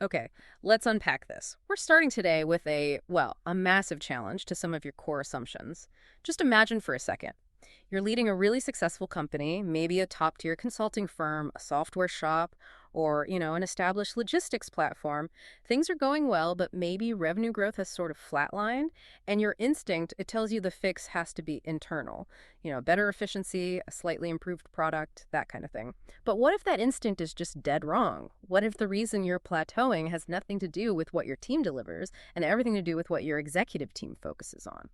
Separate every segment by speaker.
Speaker 1: Okay, let's unpack this. We're starting today with a massive challenge to some of your core assumptions. Just imagine for a second. You're leading a really successful company, maybe a top-tier consulting firm, a software shop, or, an established logistics platform. Things are going well, but maybe revenue growth has sort of flatlined, and your instinct, it tells you the fix has to be internal. Better efficiency, a slightly improved product, that kind of thing. But what if that instinct is just dead wrong? What if the reason you're plateauing has nothing to do with what your team delivers and everything to do with what your executive team focuses on?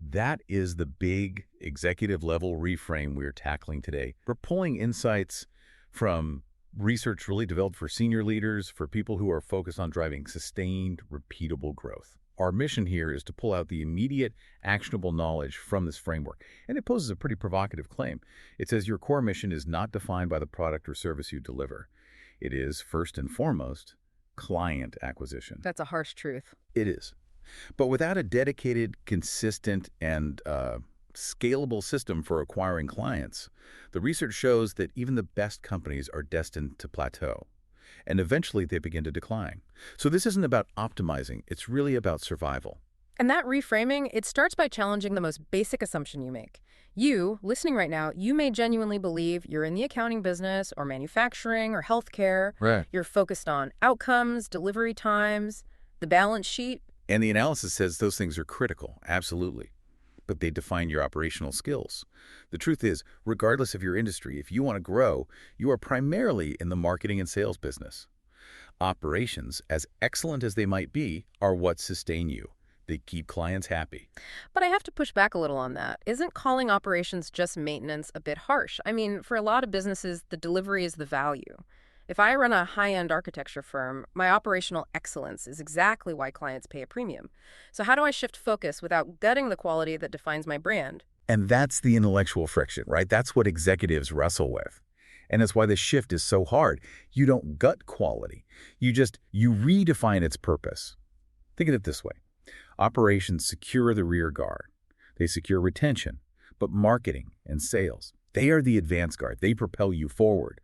Speaker 2: That is the big executive level reframe we're tackling today. We're pulling insights from research really developed for senior leaders, for people who are focused on driving sustained, repeatable growth. Our mission here is to pull out the immediate, actionable knowledge from this framework. And it poses a pretty provocative claim. It says your core mission is not defined by the product or service you deliver. It is, first and foremost, client acquisition.
Speaker 1: That's a harsh truth.
Speaker 2: It is. But without a dedicated, consistent, and scalable system for acquiring clients, the research shows that even the best companies are destined to plateau, and eventually they begin to decline. So this isn't about optimizing, it's really about survival.
Speaker 1: And that reframing, it starts by challenging the most basic assumption you make. You, listening right now, you may genuinely believe you're in the accounting business or manufacturing or healthcare.
Speaker 2: Right.
Speaker 1: You're focused on outcomes, delivery times, the balance sheet.
Speaker 2: And the analysis says those things are critical, absolutely. But they define your operational skills. The truth is, regardless of your industry, if you want to grow, you are primarily in the marketing and sales business. Operations, as excellent as they might be, are what sustain you. They keep clients happy.
Speaker 1: But I have to push back a little on that. Isn't calling operations just maintenance a bit harsh? I mean, for a lot of businesses, the delivery is the value. If I run a high-end architecture firm, my operational excellence is exactly why clients pay a premium. So how do I shift focus without gutting the quality that defines my brand?
Speaker 2: And that's the intellectual friction, right? That's what executives wrestle with. And that's why the shift is so hard. You don't gut quality. You redefine its purpose. Think of it this way. Operations secure the rear guard. They secure retention. But marketing and sales, they are the advance guard. They propel you forward.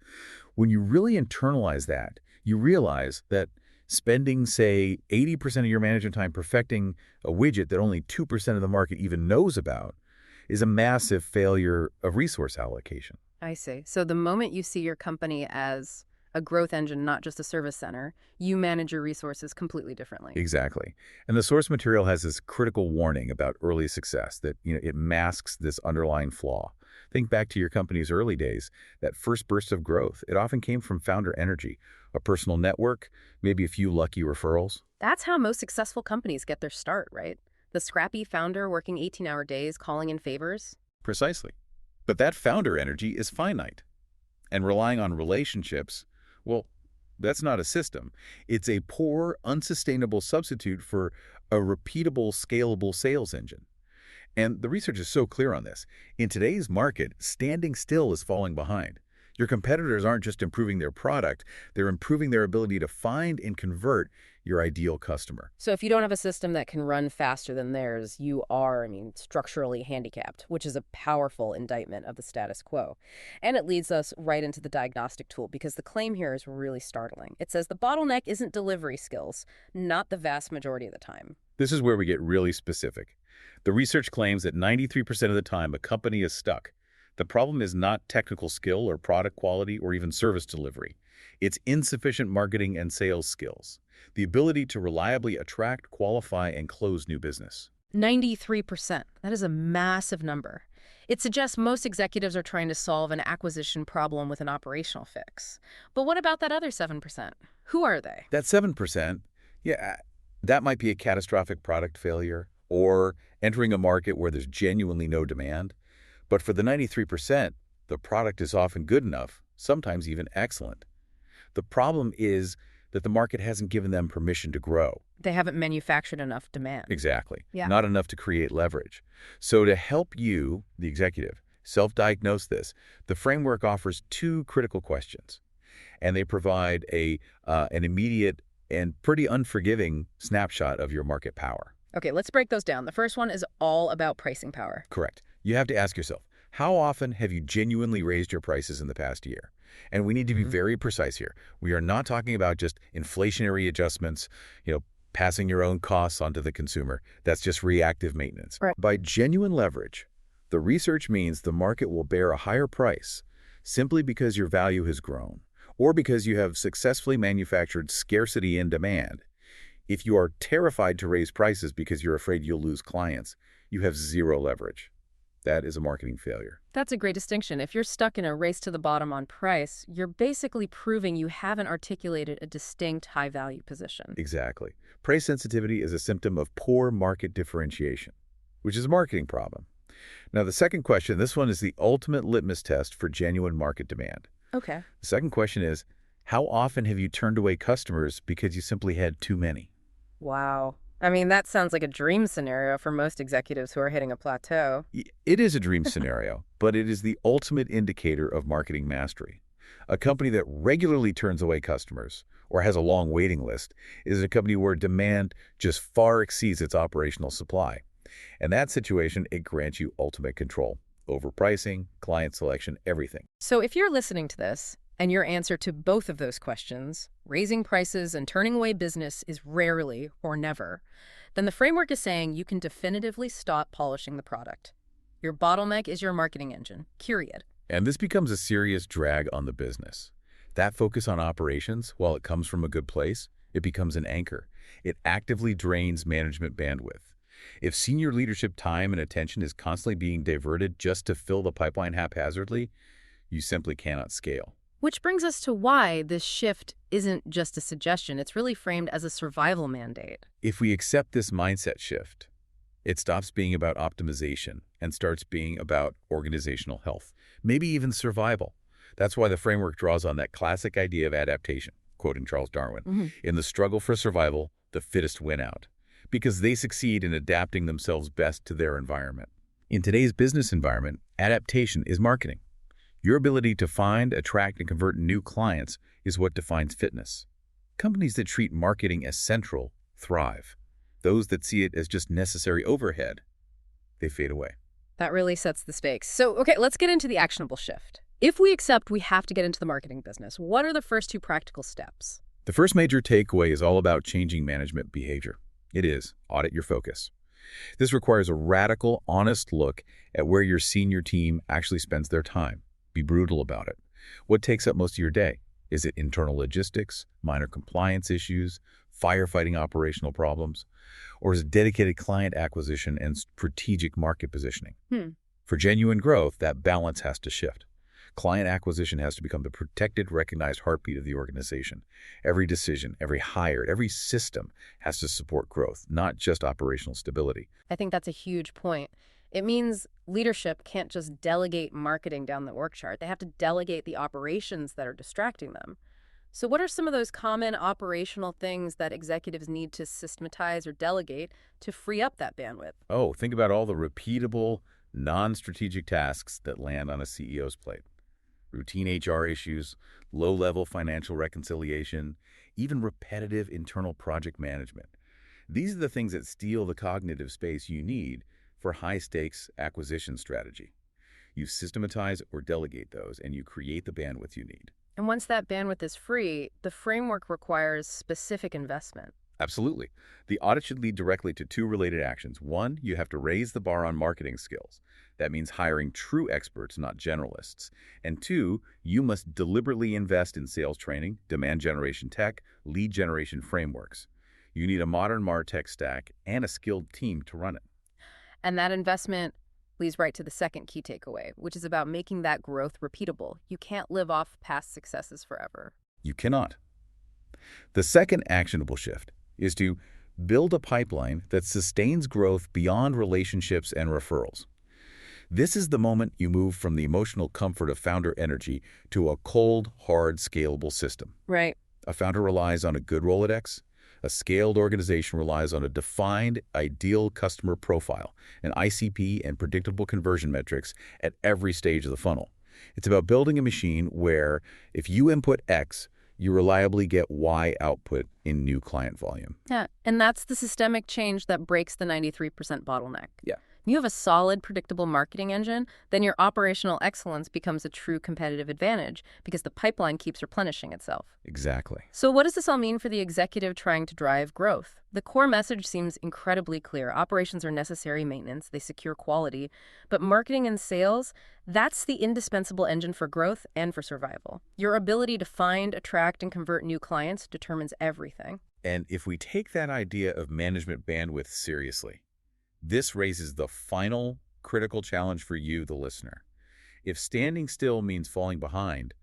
Speaker 2: When you really internalize that, you realize that spending, say, 80% of your management time perfecting a widget that only 2% of the market even knows about is a massive failure of resource allocation.
Speaker 1: I see. So the moment you see your company as a growth engine, not just a service center, you manage your resources completely differently.
Speaker 2: Exactly. And the source material has this critical warning about early success that, it masks this underlying flaw. Think back to your company's early days. That first burst of growth, it often came from founder energy, a personal network, maybe a few lucky referrals.
Speaker 1: That's how most successful companies get their start, right? The scrappy founder working 18-hour days, calling in favors.
Speaker 2: Precisely. But that founder energy is finite. And relying on relationships, well, that's not a system. It's a poor, unsustainable substitute for a repeatable, scalable sales engine. And the research is so clear on this. In today's market, standing still is falling behind. Your competitors aren't just improving their product, they're improving their ability to find and convert your ideal customer.
Speaker 1: So if you don't have a system that can run faster than theirs, you are, structurally handicapped, which is a powerful indictment of the status quo. And it leads us right into the diagnostic tool, because the claim here is really startling. It says the bottleneck isn't delivery skills, not the vast majority of the time.
Speaker 2: This is where we get really specific. The research claims that 93% of the time a company is stuck. The problem is not technical skill or product quality or even service delivery. It's insufficient marketing and sales skills, the ability to reliably attract, qualify, and close new business.
Speaker 1: 93%. That is a massive number. It suggests most executives are trying to solve an acquisition problem with an operational fix. But what about that other 7%? Who are they?
Speaker 2: That 7%, that might be a catastrophic product failure or entering a market where there's genuinely no demand. But for the 93%, the product is often good enough, sometimes even excellent. The problem is that the market hasn't given them permission to grow.
Speaker 1: They haven't manufactured enough demand.
Speaker 2: Exactly.
Speaker 1: Yeah.
Speaker 2: Not enough to create leverage. So to help you, the executive, self-diagnose this, the framework offers two critical questions. And they provide an immediate and pretty unforgiving snapshot of your market power.
Speaker 1: Okay, let's break those down. The first one is all about pricing power.
Speaker 2: Correct. You have to ask yourself, how often have you genuinely raised your prices in the past year? And we need to be very precise here. We are not talking about just inflationary adjustments, passing your own costs onto the consumer. That's just reactive maintenance.
Speaker 1: Right.
Speaker 2: By genuine leverage, the research means the market will bear a higher price simply because your value has grown or because you have successfully manufactured scarcity in demand. If you are terrified to raise prices because you're afraid you'll lose clients, you have zero leverage. That is a marketing failure.
Speaker 1: That's a great distinction. If you're stuck in a race to the bottom on price, you're basically proving you haven't articulated a distinct high-value position.
Speaker 2: Exactly. Price sensitivity is a symptom of poor market differentiation, which is a marketing problem. Now, the second question, this one is the ultimate litmus test for genuine market demand.
Speaker 1: Okay.
Speaker 2: The second question is, how often have you turned away customers because you simply had too many?
Speaker 1: Wow. I mean, that sounds like a dream scenario for most executives who are hitting a plateau.
Speaker 2: It is a dream scenario, but it is the ultimate indicator of marketing mastery. A company that regularly turns away customers or has a long waiting list is a company where demand just far exceeds its operational supply. In that situation, it grants you ultimate control over pricing, client selection, everything.
Speaker 1: So if you're listening to this, and your answer to both of those questions, raising prices and turning away business, is rarely or never, then the framework is saying you can definitively stop polishing the product. Your bottleneck is your marketing engine, period.
Speaker 2: And this becomes a serious drag on the business. That focus on operations, while it comes from a good place, it becomes an anchor. It actively drains management bandwidth. If senior leadership time and attention is constantly being diverted just to fill the pipeline haphazardly, you simply cannot scale.
Speaker 1: Which brings us to why this shift isn't just a suggestion. It's really framed as a survival mandate.
Speaker 2: If we accept this mindset shift, it stops being about optimization and starts being about organizational health, maybe even survival. That's why the framework draws on that classic idea of adaptation, quoting Charles Darwin. In the struggle for survival, the fittest win out, because they succeed in adapting themselves best to their environment. In today's business environment, adaptation is marketing. Your ability to find, attract, and convert new clients is what defines fitness. Companies that treat marketing as central thrive. Those that see it as just necessary overhead, they fade away.
Speaker 1: That really sets the stakes. So, okay, let's get into the actionable shift. If we accept we have to get into the marketing business, what are the first two practical steps?
Speaker 2: The first major takeaway is all about changing management behavior. It is audit your focus. This requires a radical, honest look at where your senior team actually spends their time. Be brutal about it. What takes up most of your day? Is it internal logistics, minor compliance issues, firefighting operational problems, or is it dedicated client acquisition and strategic market positioning? For genuine growth, that balance has to shift. Client acquisition has to become the protected, recognized heartbeat of the organization. Every decision, every hire, every system has to support growth, not just operational stability.
Speaker 1: I think that's a huge point. It means leadership can't just delegate marketing down the org chart. They have to delegate the operations that are distracting them. So what are some of those common operational things that executives need to systematize or delegate to free up that bandwidth?
Speaker 2: Oh, think about all the repeatable, non-strategic tasks that land on a CEO's plate. Routine HR issues, low-level financial reconciliation, even repetitive internal project management. These are the things that steal the cognitive space you need for high-stakes acquisition strategy. You systematize or delegate those, and you create the bandwidth you need.
Speaker 1: And once that bandwidth is free, the framework requires specific investment.
Speaker 2: Absolutely. The audit should lead directly to two related actions. One, you have to raise the bar on marketing skills. That means hiring true experts, not generalists. And two, you must deliberately invest in sales training, demand generation tech, lead generation frameworks. You need a modern MarTech stack and a skilled team to run it.
Speaker 1: And that investment leads right to the second key takeaway, which is about making that growth repeatable. You can't live off past successes forever.
Speaker 2: You cannot. The second actionable shift is to build a pipeline that sustains growth beyond relationships and referrals. This is the moment you move from the emotional comfort of founder energy to a cold, hard, scalable system.
Speaker 1: Right.
Speaker 2: A founder relies on a good Rolodex. A scaled organization relies on a defined, ideal customer profile, an ICP, and predictable conversion metrics at every stage of the funnel. It's about building a machine where, if you input X, you reliably get Y output in new client volume.
Speaker 1: Yeah, and that's the systemic change that breaks the 93% bottleneck.
Speaker 2: Yeah.
Speaker 1: You have a solid, predictable marketing engine, then your operational excellence becomes a true competitive advantage because the pipeline keeps replenishing itself.
Speaker 2: Exactly.
Speaker 1: So, what does this all mean for the executive trying to drive growth? The core message seems incredibly clear. Operations are necessary maintenance, they secure quality. But marketing and sales, that's the indispensable engine for growth and for survival. Your ability to find, attract, and convert new clients determines everything.
Speaker 2: And if we take that idea of management bandwidth seriously, this raises the final critical challenge for you, the listener. If standing still means falling behind,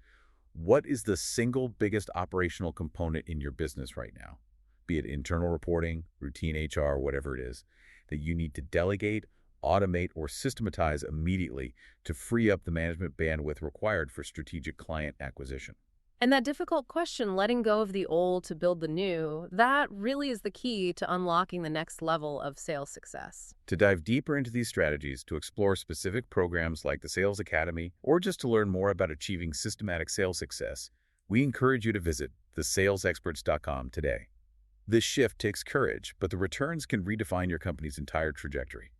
Speaker 2: what is the single biggest operational component in your business right now? Be it internal reporting, routine HR, whatever it is, that you need to delegate, automate, or systematize immediately to free up the management bandwidth required for strategic client acquisition.
Speaker 1: And that difficult question, letting go of the old to build the new, that really is the key to unlocking the next level of sales success.
Speaker 2: To dive deeper into these strategies, to explore specific programs like the Sales Academy, or just to learn more about achieving systematic sales success, we encourage you to visit thesalesexperts.com today. This shift takes courage, but the returns can redefine your company's entire trajectory.